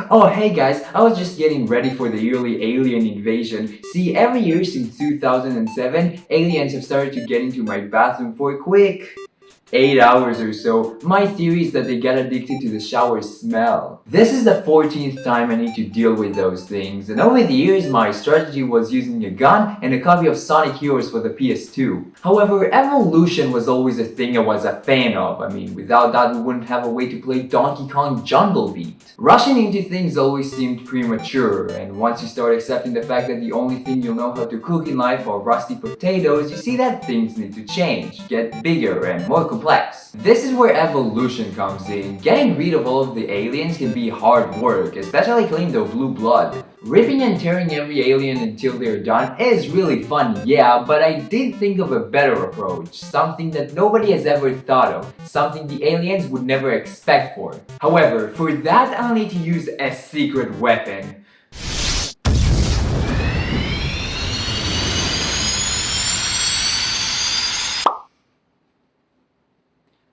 Oh hey guys, I was just getting ready for the yearly alien invasion. See, every year since 2007, aliens have started to get into my bathroom for a quick 8 hours or so. My theory is that they get addicted to the shower smell. This is the 14th time I need to deal with those things, and over the years my strategy was using a gun and a copy of Sonic Heroes for the PS2. However, evolution was always a thing I was a fan of. I mean, without that we wouldn't have a way to play Donkey Kong Jungle Beat. Rushing into things always seemed premature, and once you start accepting the fact that the only thing you'll know how to cook in life are rusty potatoes, you see that things need to change, get bigger and more complex. This is where evolution comes in. Getting rid of all of the aliens can be hard work, especially cleaning the blue blood. Ripping and tearing every alien until they're done is really fun, yeah, but I did think of a better approach. Something that nobody has ever thought of. Something the aliens would never expect for. However, for that I'll need to use a secret weapon.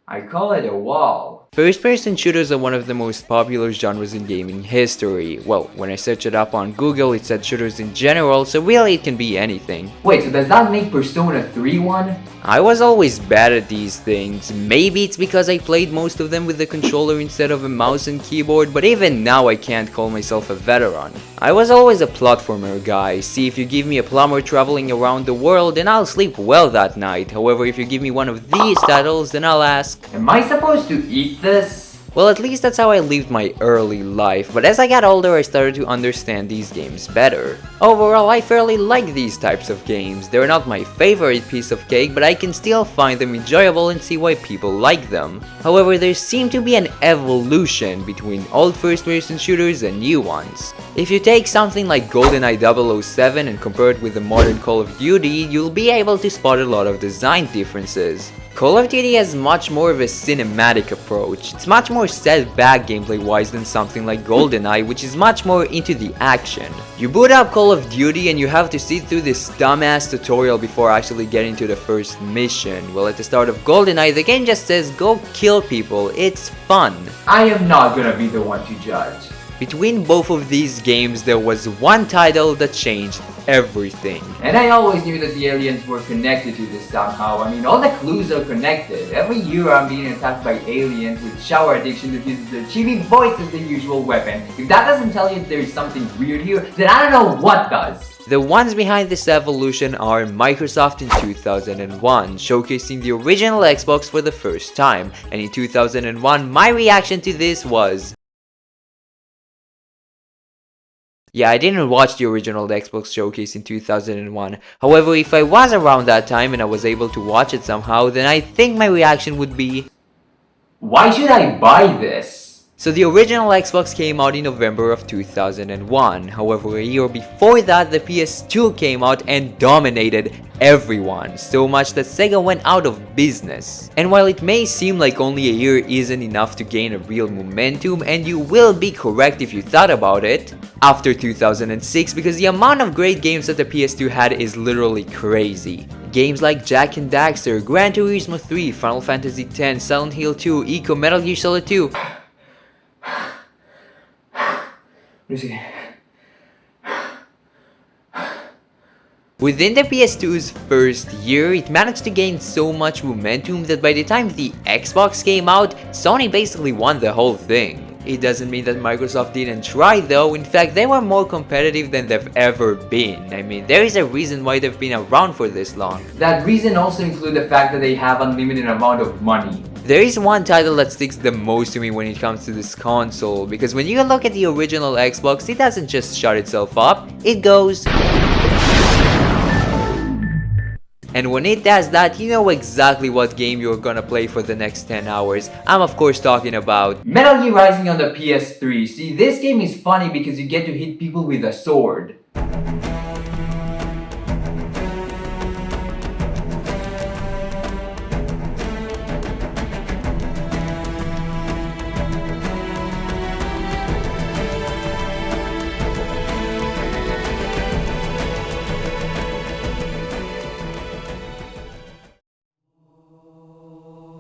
I call it a wall. First-person shooters are one of the most popular genres in gaming history. Well, when I searched it up on Google, it said shooters in general, so really it can be anything. Wait, so does that make Persona 3 one? I was always bad at these things. Maybe it's because I played most of them with the controller instead of a mouse and keyboard, but even now I can't call myself a veteran. I was always a platformer guy. See, if you give me a plumber traveling around the world, then I'll sleep well that night. However, if you give me one of these titles, then I'll ask, am I supposed to eat this? Well, at least that's how I lived my early life, but as I got older I started to understand these games better. Overall, I fairly like these types of games. They're not my favorite piece of cake, but I can still find them enjoyable and see why people like them. However, there seemed to be an evolution between old first-person shooters and new ones. If you take something like GoldenEye 007 and compare it with the modern Call of Duty, you'll be able to spot a lot of design differences. Call of Duty has much more of a cinematic approach. It's much more set back gameplay wise than something like GoldenEye, which is much more into the action. You boot up Call of Duty and you have to sit through this dumbass tutorial before actually getting to the first mission. Well, at the start of GoldenEye, the game just says go kill people, it's fun. I am not gonna be the one to judge. Between both of these games, there was one title that changed everything. And I always knew that the aliens were connected to this somehow. I mean, all the clues are connected. Every year I'm being attacked by aliens with shower addiction that uses their chibi voice as the usual weapon. If that doesn't tell you there's something weird here, then I don't know what does. The ones behind this evolution are Microsoft in 2001, showcasing the original Xbox for the first time, and in 2001 my reaction to this was, yeah, I didn't watch the original Xbox showcase in 2001. However, if I was around that time and I was able to watch it somehow, then I think my reaction would be, why should I buy this? So the original Xbox came out in November of 2001. However, a year before that, the PS2 came out and dominated everyone, so much that Sega went out of business. And while it may seem like only a year isn't enough to gain a real momentum, and you will be correct if you thought about it, after 2006, because the amount of great games that the PS2 had is literally crazy. Games like Jak and Daxter, Gran Turismo 3, Final Fantasy X, Silent Hill 2, Ico, Metal Gear Solid 2. Within the PS2's first year, it managed to gain so much momentum that by the time the Xbox came out, Sony basically won the whole thing. It doesn't mean that Microsoft didn't try though. In fact, they were more competitive than they've ever been. I mean, there is a reason why they've been around for this long. That reason also includes the fact that they have unlimited amount of money. There is one title that sticks the most to me when it comes to this console, because when you look at the original Xbox, it doesn't just shut itself up, it goes. And when it does that, you know exactly what game you're gonna play for the next 10 hours. I'm of course talking about Metal Gear Rising on the PS3. See, this game is funny because you get to hit people with a sword.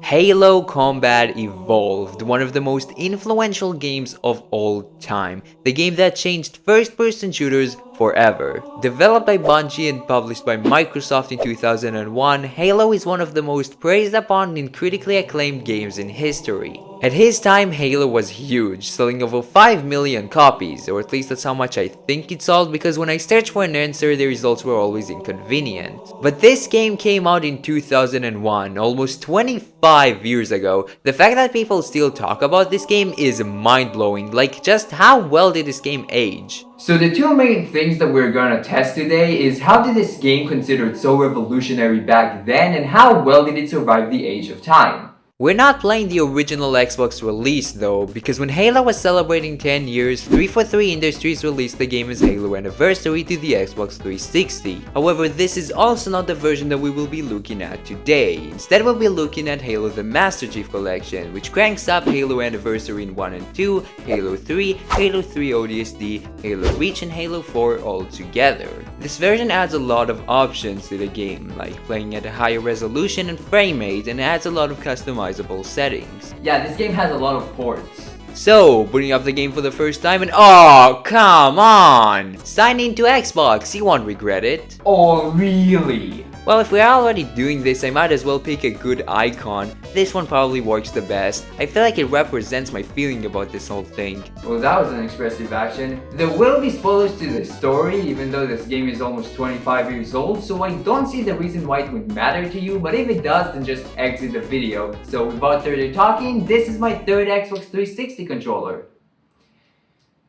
Halo Combat Evolved, one of the most influential games of all time, the game that changed first-person shooters forever. Developed by Bungie and published by Microsoft in 2001, Halo is one of the most praised upon and critically acclaimed games in history. At his time, Halo was huge, selling over 5 million copies, or at least that's how much I think it sold, because when I searched for an answer, the results were always inconvenient. But this game came out in 2001, almost 25 years ago. The fact that people still talk about this game is mind-blowing, like just how well did this game age? So the two main things that we're gonna test today is how did this game considered so revolutionary back then and how well did it survive the age of time? We're not playing the original Xbox release though, because when Halo was celebrating 10 years, 343 Industries released the game as Halo Anniversary to the Xbox 360. However, this is also not the version that we will be looking at today. Instead, we'll be looking at Halo the Master Chief Collection, which cranks up Halo Anniversary in 1 and 2, Halo 3, Halo 3 ODST, Halo Reach, and Halo 4 all together. This version adds a lot of options to the game, like playing at a higher resolution and frame rate, and adds a lot of customizable settings. Yeah, this game has a lot of ports. So, booting up the game for the first time and oh, come on! Sign into Xbox, you won't regret it. Oh, really? Well, if we're already doing this, I might as well pick a good icon. This one probably works the best. I feel like it represents my feeling about this whole thing. Well, that was an expressive action. There will be spoilers to the story, even though this game is almost 25 years old, so I don't see the reason why it would matter to you, but if it does, then just exit the video. So without further talking, this is my third Xbox 360 controller.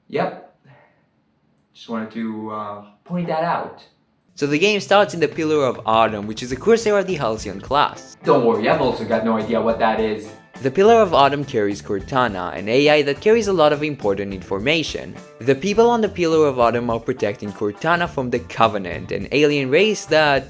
Yep. Just wanted to point that out. So the game starts in the Pillar of Autumn, which is a Crusader of the Halcyon class. Don't worry, I've also got no idea what that is. The Pillar of Autumn carries Cortana, an AI that carries a lot of important information. The people on the Pillar of Autumn are protecting Cortana from the Covenant, an alien race that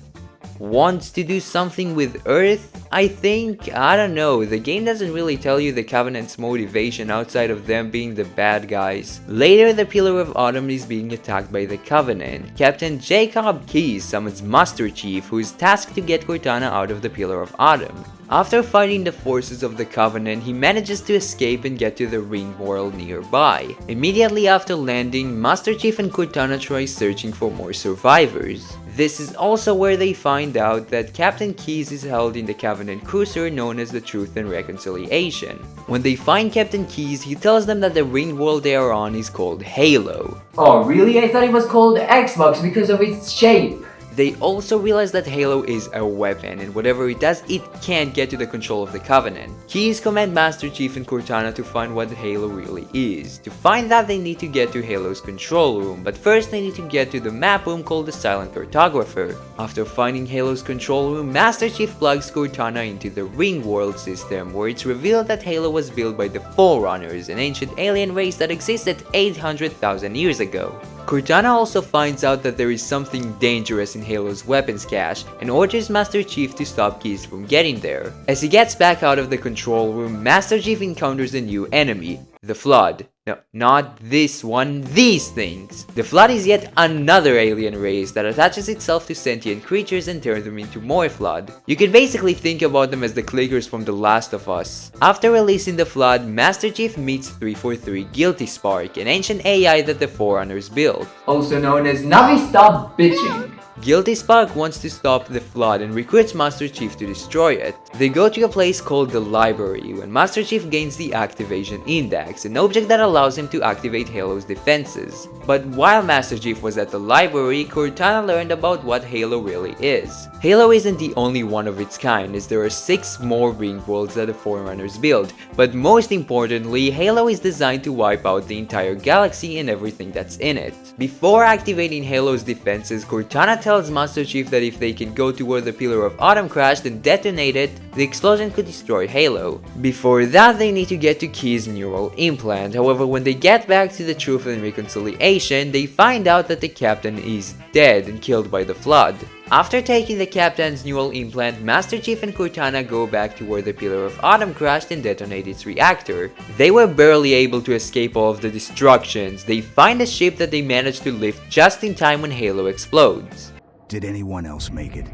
wants to do something with Earth, I think? I don't know, the game doesn't really tell you the Covenant's motivation outside of them being the bad guys. Later, the Pillar of Autumn is being attacked by the Covenant. Captain Jacob Keyes summons Master Chief, who is tasked to get Cortana out of the Pillar of Autumn. After fighting the forces of the Covenant, he manages to escape and get to the ring world nearby. Immediately after landing, Master Chief and Cortana try searching for more survivors. This is also where they find out that Captain Keyes is held in the Covenant cruiser known as the Truth and Reconciliation. When they find Captain Keyes, he tells them that the ring world they are on is called Halo. Oh really? I thought it was called Xbox because of its shape. They also realize that Halo is a weapon, and whatever it does, it can't get to the control of the Covenant. Keyes command Master Chief and Cortana to find what Halo really is. To find that, they need to get to Halo's control room, but first they need to get to the map room called the Silent Cartographer. After finding Halo's control room, Master Chief plugs Cortana into the Ring World system, where it's revealed that Halo was built by the Forerunners, an ancient alien race that existed 800,000 years ago. Cortana also finds out that there is something dangerous in Halo's weapons cache and orders Master Chief to stop Keyes from getting there. As he gets back out of the control room, Master Chief encounters a new enemy, the Flood. No, not this one, these things! The Flood is yet another alien race that attaches itself to sentient creatures and turns them into more Flood. You can basically think about them as the clickers from The Last of Us. After releasing the Flood, Master Chief meets 343 Guilty Spark, an ancient AI that the Forerunners built. Also known as Navi Stop Bitching. Guilty Spark wants to stop the Flood and recruits Master Chief to destroy it. They go to a place called the Library when Master Chief gains the Activation Index, an object that allows him to activate Halo's defenses. But while Master Chief was at the library, Cortana learned about what Halo really is. Halo isn't the only one of its kind, as there are 6 more ring worlds that the Forerunners built, but most importantly, Halo is designed to wipe out the entire galaxy and everything that's in it. Before activating Halo's defenses, Cortana tells Master Chief that if they can go to where the Pillar of Autumn crashed and detonate it, the explosion could destroy Halo. Before that, they need to get to Keyes' neural implant. However, when they get back to the Truth and Reconciliation, they find out that the Captain is dead and killed by the Flood. After taking the Captain's neural implant, Master Chief and Cortana go back to where the Pillar of Autumn crashed and detonate its reactor. They were barely able to escape all of the destructions. They find a ship that they managed to lift just in time when Halo explodes. Did anyone else make it?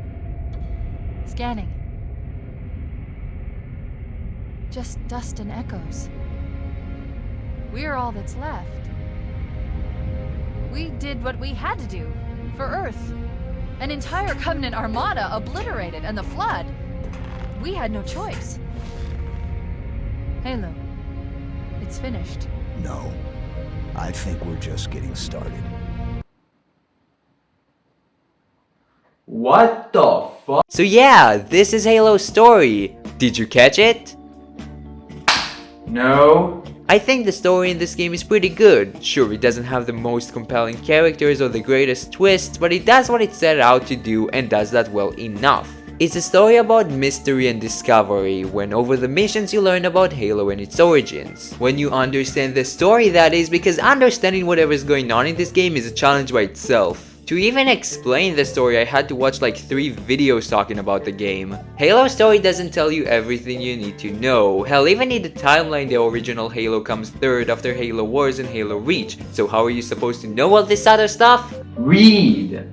Scanning. just dust and echoes. We're all that's left. We did what we had to do for Earth. An entire Covenant armada obliterated, and the Flood. We had no choice. Halo, it's finished. No. I think we're just getting started. What the fuck? So yeah, this is Halo's story. Did you catch it? No. I think the story in this game is pretty good. Sure, it doesn't have the most compelling characters or the greatest twists, but it does what it set out to do and does that well enough. It's a story about mystery and discovery, when over the missions you learn about Halo and its origins. When you understand the story, that is, because understanding whatever is going on in this game is a challenge by itself. To even explain the story, I had to watch like 3 videos talking about the game. Halo's story doesn't tell you everything you need to know. Hell, even in the timeline, the original Halo comes third after Halo Wars and Halo Reach. So how are you supposed to know all this other stuff? Read.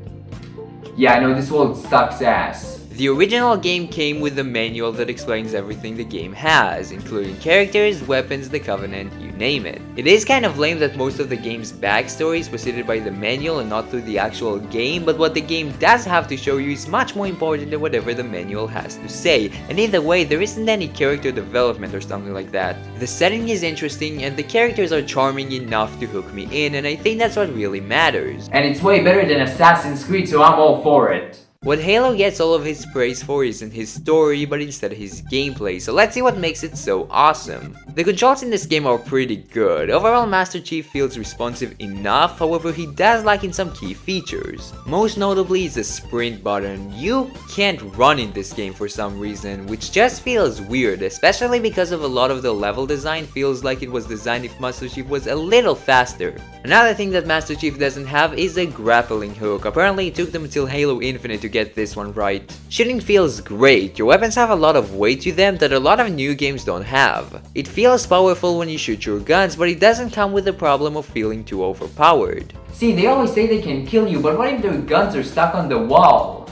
Yeah, I know this world sucks ass. The original game came with a manual that explains everything the game has, including characters, weapons, the Covenant, you name it. It is kind of lame that most of the game's backstory is preceded by the manual and not through the actual game, but what the game does have to show you is much more important than whatever the manual has to say, and either way, there isn't any character development or something like that. The setting is interesting and the characters are charming enough to hook me in, and I think that's what really matters. And it's way better than Assassin's Creed, so I'm all for it. What Halo gets all of his praise for isn't his story, but instead his gameplay, so let's see what makes it so awesome. The controls in this game are pretty good. Overall, Master Chief feels responsive enough, however he does lack in some key features. Most notably is the sprint button. You can't run in this game for some reason, which just feels weird, especially because of a lot of the level design feels like it was designed if Master Chief was a little faster. Another thing that Master Chief doesn't have is a grappling hook. Apparently it took them until Halo Infinite to get this one right. Shooting feels great. Your weapons have a lot of weight to them that a lot of new games don't have. It feels powerful when you shoot your guns, but it doesn't come with the problem of feeling too overpowered. See, they always say they can kill you, but what if their guns are stuck on the wall?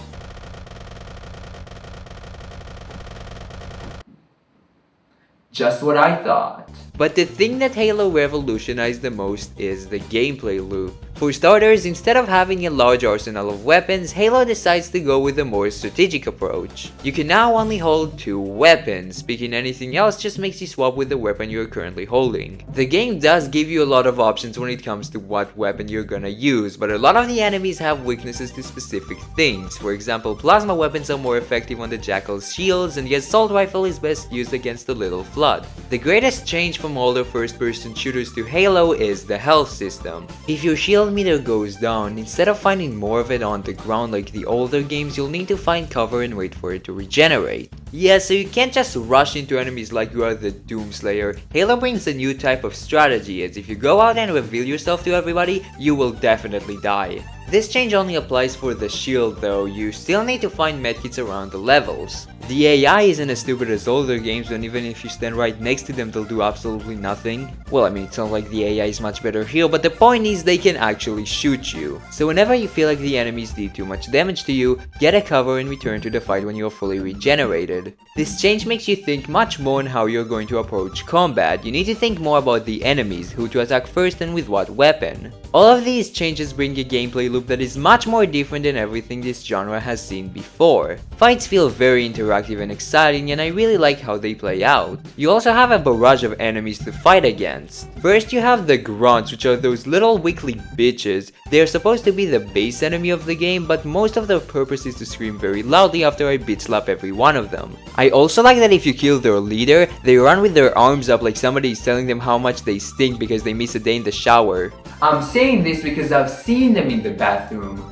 Just what I thought. But the thing that Halo revolutionized the most is the gameplay loop. For starters, instead of having a large arsenal of weapons, Halo decides to go with a more strategic approach. You can now only hold 2 weapons, picking anything else just makes you swap with the weapon you're currently holding. The game does give you a lot of options when it comes to what weapon you're gonna use, but a lot of the enemies have weaknesses to specific things. For example, plasma weapons are more effective on the Jackal's shields, and the assault rifle is best used against the Little Flood. The greatest change from older first-person shooters to Halo is the health system. If your shield meter goes down, instead of finding more of it on the ground like the older games, you'll need to find cover and wait for it to regenerate. Yeah, so you can't just rush into enemies like you are the Doomslayer. Halo brings a new type of strategy, as if you go out and reveal yourself to everybody, you will definitely die. This change only applies for the shield though, you still need to find medkits around the levels. The AI isn't as stupid as older games, and even if you stand right next to them they'll do absolutely nothing. Well, I mean, it's not like the AI is much better here, but the point is they can actually shoot you. So whenever you feel like the enemies did too much damage to you, get a cover and return to the fight when you're fully regenerated. This change makes you think much more on how you're going to approach combat. You need to think more about the enemies, who to attack first and with what weapon. All of these changes bring a gameplay loop that is much more different than everything this genre has seen before. Fights feel very interactive and exciting, and I really like how they play out. You also have a barrage of enemies to fight against. First you have the grunts, which are those little weakly bitches. They are supposed to be the base enemy of the game, but most of their purpose is to scream very loudly after I bitch slap every one of them. I also like that if you kill their leader, they run with their arms up like somebody is telling them how much they stink because they miss a day in the shower. I'm saying this because I've seen them in the bathroom.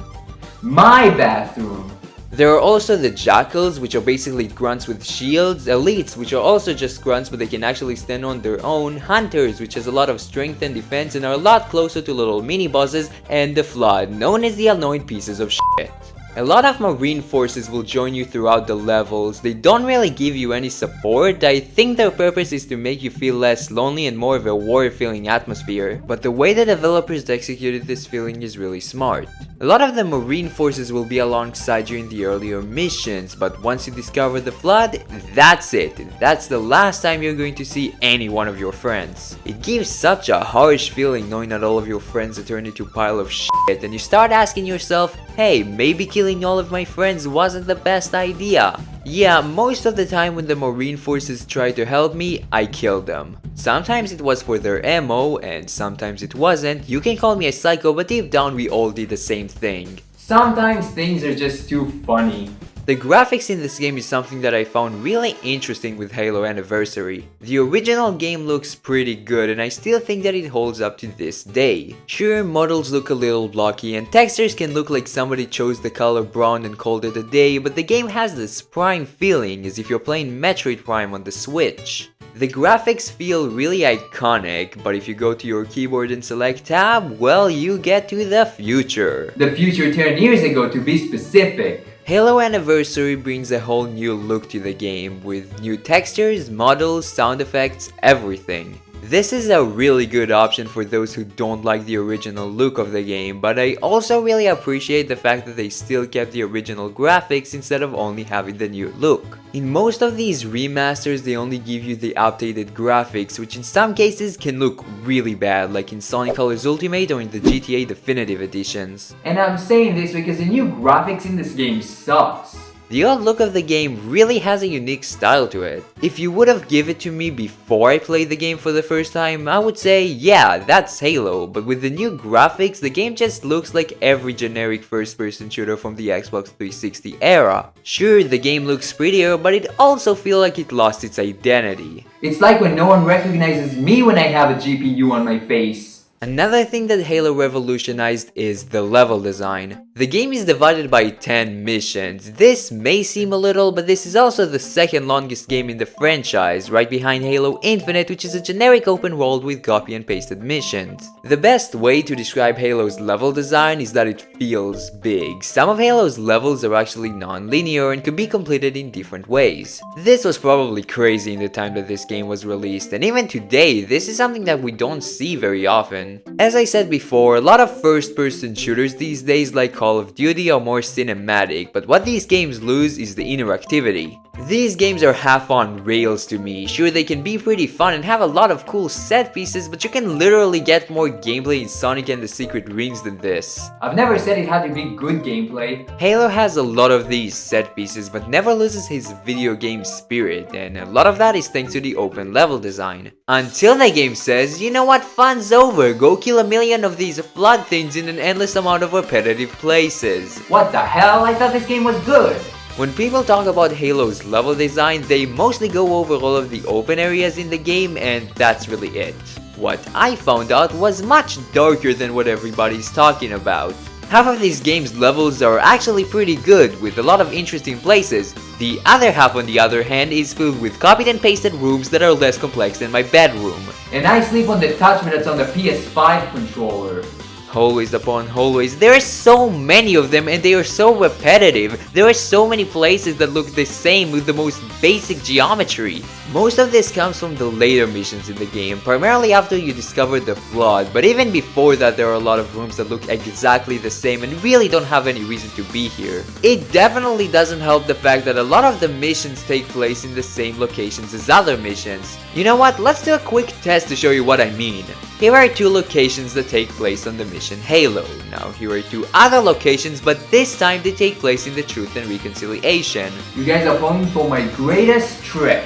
My bathroom. There are also the Jackals, which are basically grunts with shields, Elites, which are also just grunts but they can actually stand on their own, Hunters, which has a lot of strength and defense and are a lot closer to little mini-bosses, and the Flood, known as the annoying pieces of shit. A lot of marine forces will join you throughout the levels. They don't really give you any support. I think their purpose is to make you feel less lonely and more of a war feeling atmosphere. But the way the developers executed this feeling is really smart. A lot of the marine forces will be alongside you in the earlier missions, but once you discover the flood, that's it. That's the last time you're going to see any one of your friends. It gives such a harsh feeling knowing that all of your friends are turned into a pile of shit, and you start asking yourself, hey, maybe killing all of my friends wasn't the best idea. Yeah, most of the time when the marine forces tried to help me, I killed them. Sometimes it was for their ammo, and sometimes it wasn't. You can call me a psycho, but deep down we all did the same thing. Sometimes things are just too funny. The graphics in this game is something that I found really interesting with Halo Anniversary. The original game looks pretty good and I still think that it holds up to this day. Sure, models look a little blocky and textures can look like somebody chose the color brown and called it a day, but the game has this Prime feeling as if you're playing Metroid Prime on the Switch. The graphics feel really iconic, but if you go to your keyboard and select tab, well, you get to the future. The future 10 years ago to be specific. Halo Anniversary brings a whole new look to the game, with new textures, models, sound effects, everything. This is a really good option for those who don't like the original look of the game, but I also really appreciate the fact that they still kept the original graphics instead of only having the new look. In most of these remasters, they only give you the updated graphics, which in some cases can look really bad, like in Sonic Colors Ultimate or in the GTA Definitive Editions. And I'm saying this because the new graphics in this game sucks. The old look of the game really has a unique style to it. If you would have given it to me before I played the game for the first time, I would say, yeah, that's Halo, but with the new graphics, the game just looks like every generic first-person shooter from the Xbox 360 era. Sure, the game looks prettier, but it also feels like it lost its identity. It's like when no one recognizes me when I have a GPU on my face. Another thing that Halo revolutionized is the level design. The game is divided by 10 missions. This may seem a little, but this is also the second longest game in the franchise, right behind Halo Infinite, which is a generic open world with copy and pasted missions. The best way to describe Halo's level design is that it feels big. Some of Halo's levels are actually non-linear and could be completed in different ways. This was probably crazy in the time that this game was released, and even today, this is something that we don't see very often. As I said before, a lot of first-person shooters these days like Call of Duty are more cinematic, but what these games lose is the interactivity. These games are half on rails to me. Sure, they can be pretty fun and have a lot of cool set pieces, but you can literally get more gameplay in Sonic and the Secret Rings than this. I've never said it had to be good gameplay. Halo has a lot of these set pieces but never loses his video game spirit, and a lot of that is thanks to the open level design. Until the game says, you know what, fun's over, go kill 1,000,000 of these flood things in an endless amount of repetitive places. What the hell? I thought this game was good. When people talk about Halo's level design, they mostly go over all of the open areas in the game, and that's really it. What I found out was much darker than what everybody's talking about. Half of this game's levels are actually pretty good, with a lot of interesting places. The other half, on the other hand, is filled with copied and pasted rooms that are less complex than my bedroom. And I sleep on the attachment that's on the PS5 controller. Hallways upon hallways. There are so many of them and they are so repetitive. There are so many places that look the same with the most basic geometry. Most of this comes from the later missions in the game, primarily after you discover the flood, but even before that there are a lot of rooms that look exactly the same and really don't have any reason to be here. It definitely doesn't help the fact that a lot of the missions take place in the same locations as other missions. You know what, let's do a quick test to show you what I mean. Here are 2 locations that take place on the mission Halo. Now here are 2 other locations, but this time they take place in the Truth and Reconciliation. You guys are falling for my greatest trick.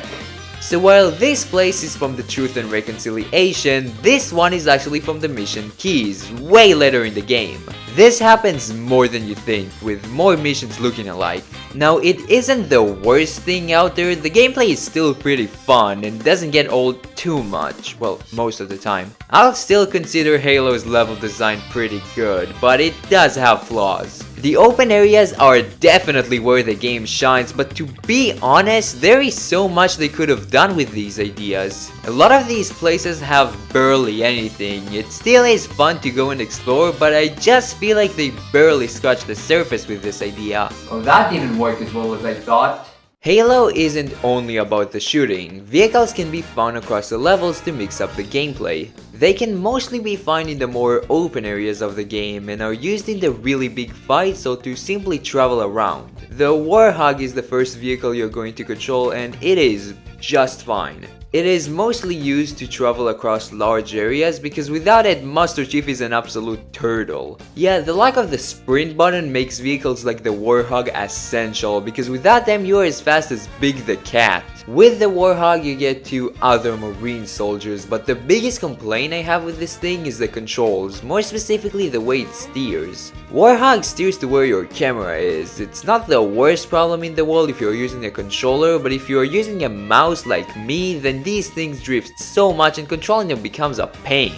So while this place is from the Truth and Reconciliation, this one is actually from the mission Keys, way later in the game. This happens more than you think, with more missions looking alike. Now it isn't the worst thing out there, the gameplay is still pretty fun and doesn't get old too much, well, most of the time. I'll still consider Halo's level design pretty good, but it does have flaws. The open areas are definitely where the game shines, but to be honest, there is so much they could have done with these ideas. A lot of these places have barely anything. It still is fun to go and explore, but I just feel like they barely scratched the surface with this idea. Well, that didn't work as well as I thought. Halo isn't only about the shooting. Vehicles can be found across the levels to mix up the gameplay. They can mostly be found in the more open areas of the game and are used in the really big fights or to simply travel around. The Warthog is the first vehicle you're going to control, and it is just fine. It is mostly used to travel across large areas because without it, Master Chief is an absolute turtle. Yeah, the lack of the sprint button makes vehicles like the Warthog essential because without them you are as fast as Big the Cat. With the Warthog you get 2 other Marine soldiers, but the biggest complaint I have with this thing is the controls, more specifically the way it steers. Warthog steers to where your camera is. It's not the worst problem in the world if you're using a controller, but if you're using a mouse like me, then these things drift so much and controlling them becomes a pain.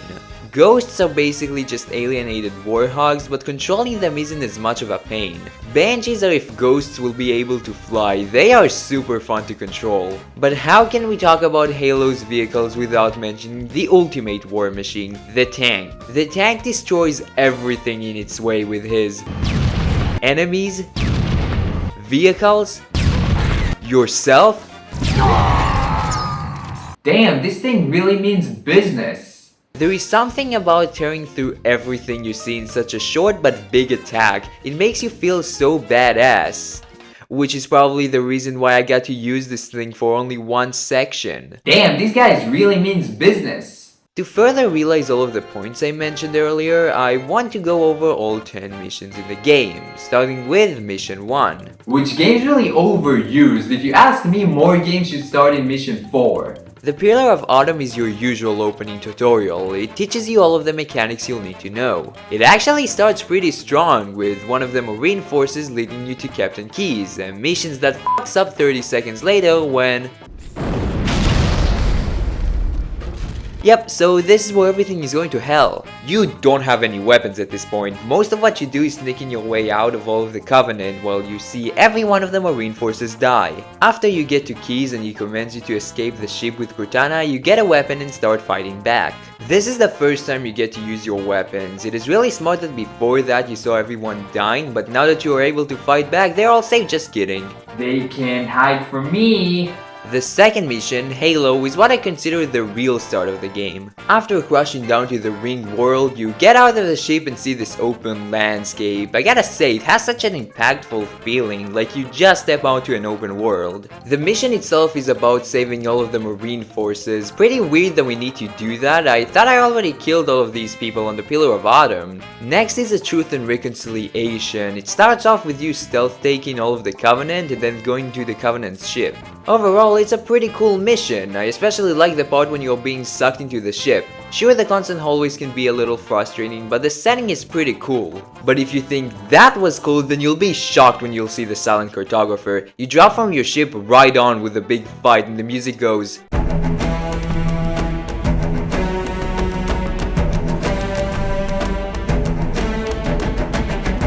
Ghosts are basically just alienated warthogs, but controlling them isn't as much of a pain. Banshees are if ghosts will be able to fly. They are super fun to control. But how can we talk about Halo's vehicles without mentioning the ultimate war machine, the tank? The tank destroys everything in its way with his enemies, vehicles, yourself. Damn, this thing really means business. There is something about tearing through everything you see in such a short but big attack. It makes you feel so badass. Which is probably the reason why I got to use this thing for only one section. Damn, these guys really means business. To further realize all of the points I mentioned earlier, I want to go over all 10 missions in the game, starting with Mission 1. Which game's really overused. If you ask me, more games should start in Mission 4. The Pillar of Autumn is your usual opening tutorial. It teaches you all of the mechanics you'll need to know. It actually starts pretty strong, with one of the Marine forces leading you to Captain Keyes, and missions that fucks up 30 seconds later when... Yep, so this is where everything is going to hell. You don't have any weapons at this point. Most of what you do is sneaking your way out of all of the Covenant while you see every one of the Marine forces die. After you get to Keyes and he commands you to escape the ship with Cortana, you get a weapon and start fighting back. This is the first time you get to use your weapons. It is really smart that before that you saw everyone dying, but now that you are able to fight back, they're all safe, just kidding. They can't hide from me. The second mission, Halo, is what I consider the real start of the game. After crashing down to the ringed world, you get out of the ship and see this open landscape. I gotta say, it has such an impactful feeling, like you just step onto an open world. The mission itself is about saving all of the Marine forces. Pretty weird that we need to do that. I thought I already killed all of these people on the Pillar of Autumn. Next is the Truth and Reconciliation. It starts off with you stealth taking all of the Covenant and then going to the Covenant's ship. Overall, it's a pretty cool mission. I especially like the part when you're being sucked into the ship. Sure, the constant hallways can be a little frustrating, but the setting is pretty cool. But if you think that was cool, then you'll be shocked when you'll see the silent cartographer. You drop from your ship right on with a big fight and the music goes...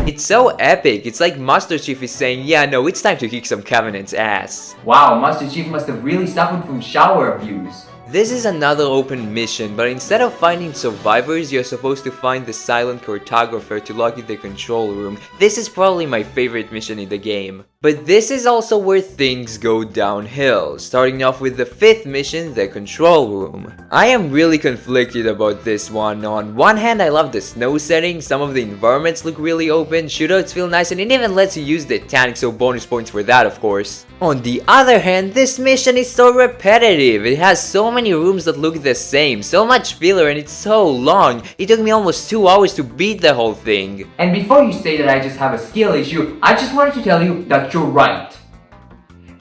It's so epic. It's like Master Chief is saying, yeah, no, it's time to kick some Covenant's ass. Wow, Master Chief must have really suffered from shower abuse. This is another open mission, but instead of finding survivors, you're supposed to find the silent cartographer to lock in the control room. This is probably my favorite mission in the game. But this is also where things go downhill, starting off with the 5th mission, the control room. I am really conflicted about this one. On one hand, I love the snow setting, some of the environments look really open, shootouts feel nice, and it even lets you use the tank, so bonus points for that, of course. On the other hand, this mission is so repetitive. It has so many rooms that look the same, so much filler, and it's so long. It took me almost 2 hours to beat the whole thing. And before you say that I just have a skill issue, I just wanted to tell you that you're right.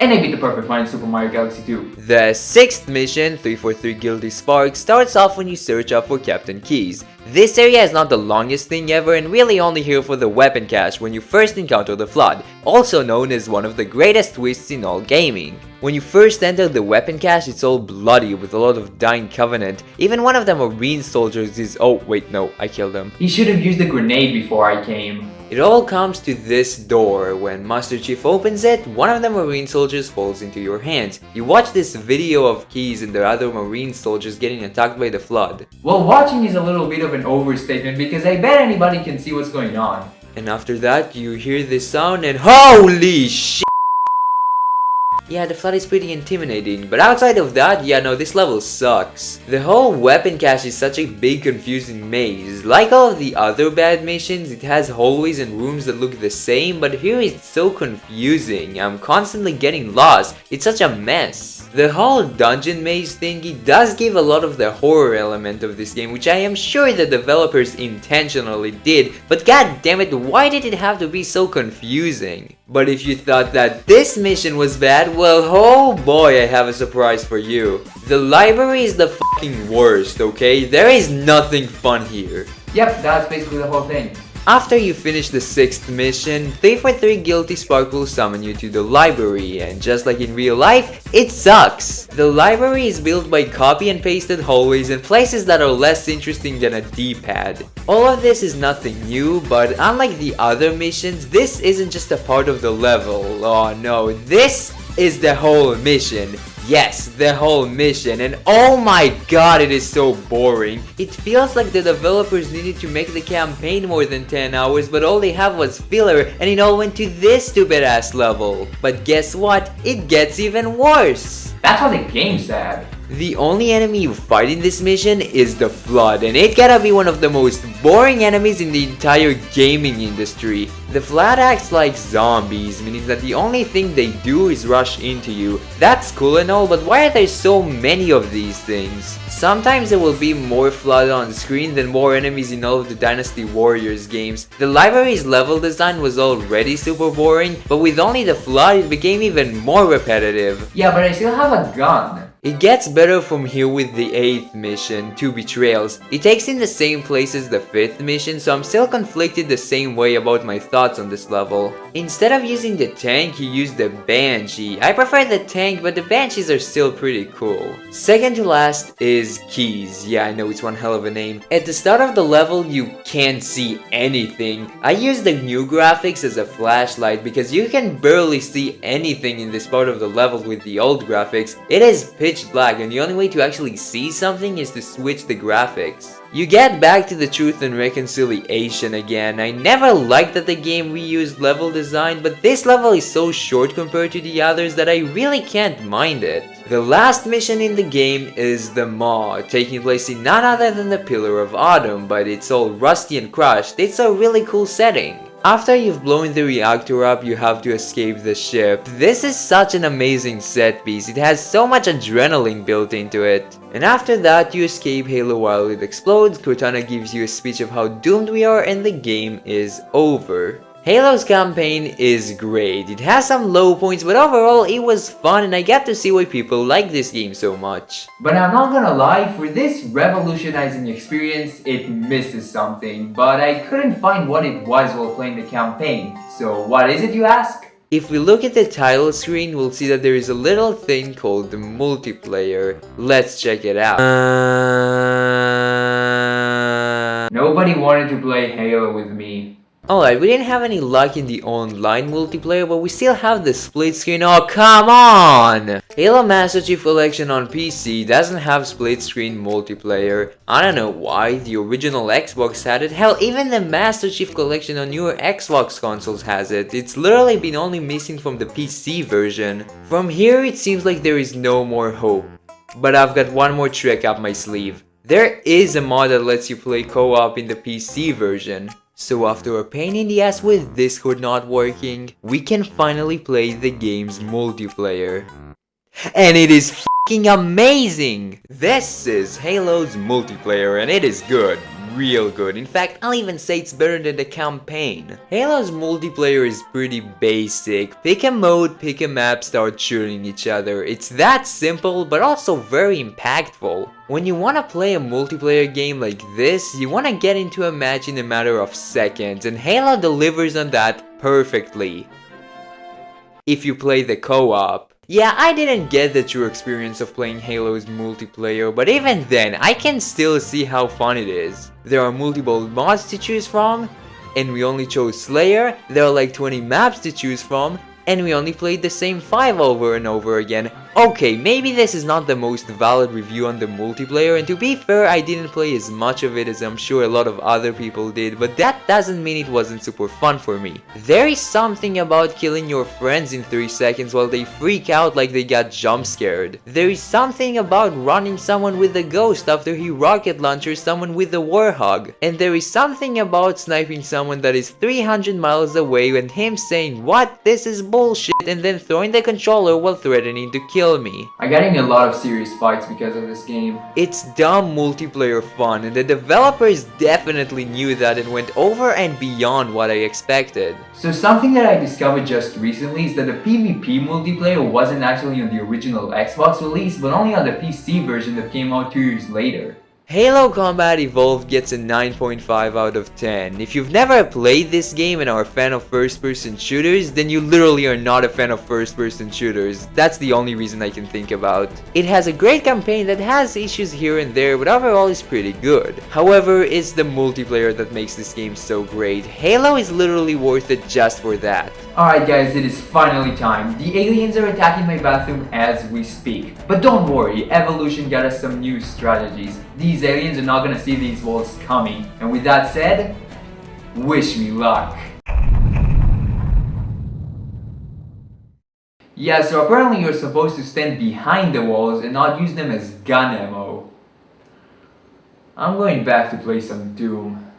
And I beat the perfect one in Super Mario Galaxy 2. The 6th mission, 343 Guilty Spark, starts off when you search up for Captain Keyes. This area is not the longest thing ever and really only here for the weapon cache when you first encounter the Flood, also known as one of the greatest twists in all gaming. When you first enter the weapon cache, it's all bloody with a lot of dying Covenant. Even one of the Marine soldiers is... oh wait, no, I killed him. He should have used a grenade before I came. It all comes to this door. When Master Chief opens it, one of the Marine soldiers falls into your hands. You watch this video of Keys and the other Marine soldiers getting attacked by the flood. Well, watching is a little bit of an overstatement because I bet anybody can see what's going on. And after that, you hear this sound and holy shit! Yeah, the flood is pretty intimidating, but outside of that, yeah, no, this level sucks. The whole weapon cache is such a big confusing maze. Like all of the other bad missions, it has hallways and rooms that look the same, but here it's so confusing. I'm constantly getting lost. It's such a mess. The whole dungeon maze thingy does give a lot of the horror element of this game, which I am sure the developers intentionally did, but god damn it, why did it have to be so confusing? But if you thought that this mission was bad, well, oh boy, I have a surprise for you. The library is the fucking worst, okay? There is nothing fun here. Yep, that's basically the whole thing. After you finish the 6th mission, 3 for 3 Guilty Spark will summon you to the library, and just like in real life, it sucks! The library is built by copy and pasted hallways and places that are less interesting than a D-pad. All of this is nothing new, but unlike the other missions, this isn't just a part of the level. Oh no, this is the whole mission. Yes, the whole mission, and oh my god, it is so boring. It feels like the developers needed to make the campaign more than 10 hours, but all they have was filler, and it all went to this stupid ass level. But guess what? It gets even worse. That's what the game said. The only enemy you fight in this mission is the Flood, and it gotta be one of the most boring enemies in the entire gaming industry. The Flood acts like zombies, meaning that the only thing they do is rush into you. That's cool and all, but why are there so many of these things? Sometimes there will be more Flood on screen than more enemies in all of the Dynasty Warriors games. The library's level design was already super boring, but with only the Flood it became even more repetitive. Yeah, but I still have a gun. It gets better from here with the 8th mission, 2 Betrayals. It takes in the same place as the 5th mission, so I'm still conflicted the same way about my thoughts on this level. Instead of using the tank, you use the Banshee. I prefer the tank, but the Banshees are still pretty cool. Second to last is Keys. Yeah, I know it's one hell of a name. At the start of the level, you can't see anything. I use the new graphics as a flashlight because you can barely see anything in this part of the level with the old graphics. It is pitch black, and the only way to actually see something is to switch the graphics. You get back to the Truth and Reconciliation again. I never liked that the game reused level design, but this level is so short compared to the others that I really can't mind it. The last mission in the game is the Maw, taking place in none other than the Pillar of Autumn, but it's all rusty and crushed. It's a really cool setting. After you've blown the reactor up, you have to escape the ship. This is such an amazing set piece, it has so much adrenaline built into it. And after that, you escape Halo while it explodes, Cortana gives you a speech of how doomed we are, and the game is over. Halo's campaign is great, it has some low points, but overall it was fun and I get to see why people like this game so much. But I'm not gonna lie, for this revolutionizing experience, it misses something, but I couldn't find what it was while playing the campaign. So what is it, you ask? If we look at the title screen, we'll see that there is a little thing called the multiplayer. Let's check it out. Nobody wanted to play Halo with me. Alright, we didn't have any luck in the online multiplayer, but we still have the split screen. Oh, come on! Halo Master Chief Collection on PC doesn't have split screen multiplayer. I don't know why, the original Xbox had it. Hell, even the Master Chief Collection on newer Xbox consoles has it. It's literally been only missing from the PC version. From here, it seems like there is no more hope. But I've got one more trick up my sleeve. There is a mod that lets you play co-op in the PC version. So after a pain in the ass with Discord not working, we can finally play the game's multiplayer. And it is f***ing amazing! This is Halo's multiplayer and it is good. Real good. In fact, I'll even say it's better than the campaign. Halo's multiplayer is pretty basic. Pick a mode, pick a map, start shooting each other. It's that simple, but also very impactful. When you wanna play a multiplayer game like this, you wanna get into a match in a matter of seconds, and Halo delivers on that perfectly. If you play the co-op. Yeah, I didn't get the true experience of playing Halo's multiplayer, but even then, I can still see how fun it is. There are multiple mods to choose from, and we only chose Slayer, there are like 20 maps to choose from, and we only played the same 5 over and over again. Okay, maybe this is not the most valid review on the multiplayer, and to be fair, I didn't play as much of it as I'm sure a lot of other people did, but that doesn't mean it wasn't super fun for me. There is something about killing your friends in 3 seconds while they freak out like they got jump scared. There is something about running someone with a ghost after he rocket launchers someone with a warhog. And there is something about sniping someone that is 300 miles away and him saying, "What? This is bullshit," and then throwing the controller while threatening to kill me. I got in a lot of serious fights because of this game. It's dumb multiplayer fun, and the developers definitely knew that and went over and beyond what I expected. So something that I discovered just recently is that the PvP multiplayer wasn't actually on the original Xbox release, but only on the PC version that came out 2 years later. Halo Combat Evolved gets a 9.5 out of 10. If you've never played this game and are a fan of first-person shooters, then you literally are not a fan of first-person shooters. That's the only reason I can think about. It has a great campaign that has issues here and there, but overall is pretty good. However, it's the multiplayer that makes this game so great. Halo is literally worth it just for that. Alright guys, it is finally time. The aliens are attacking my bathroom as we speak. But don't worry, Evolution got us some new strategies. These aliens are not gonna see these walls coming. And with that said, wish me luck. Yeah, so apparently you're supposed to stand behind the walls and not use them as gun ammo. I'm going back to play some Doom.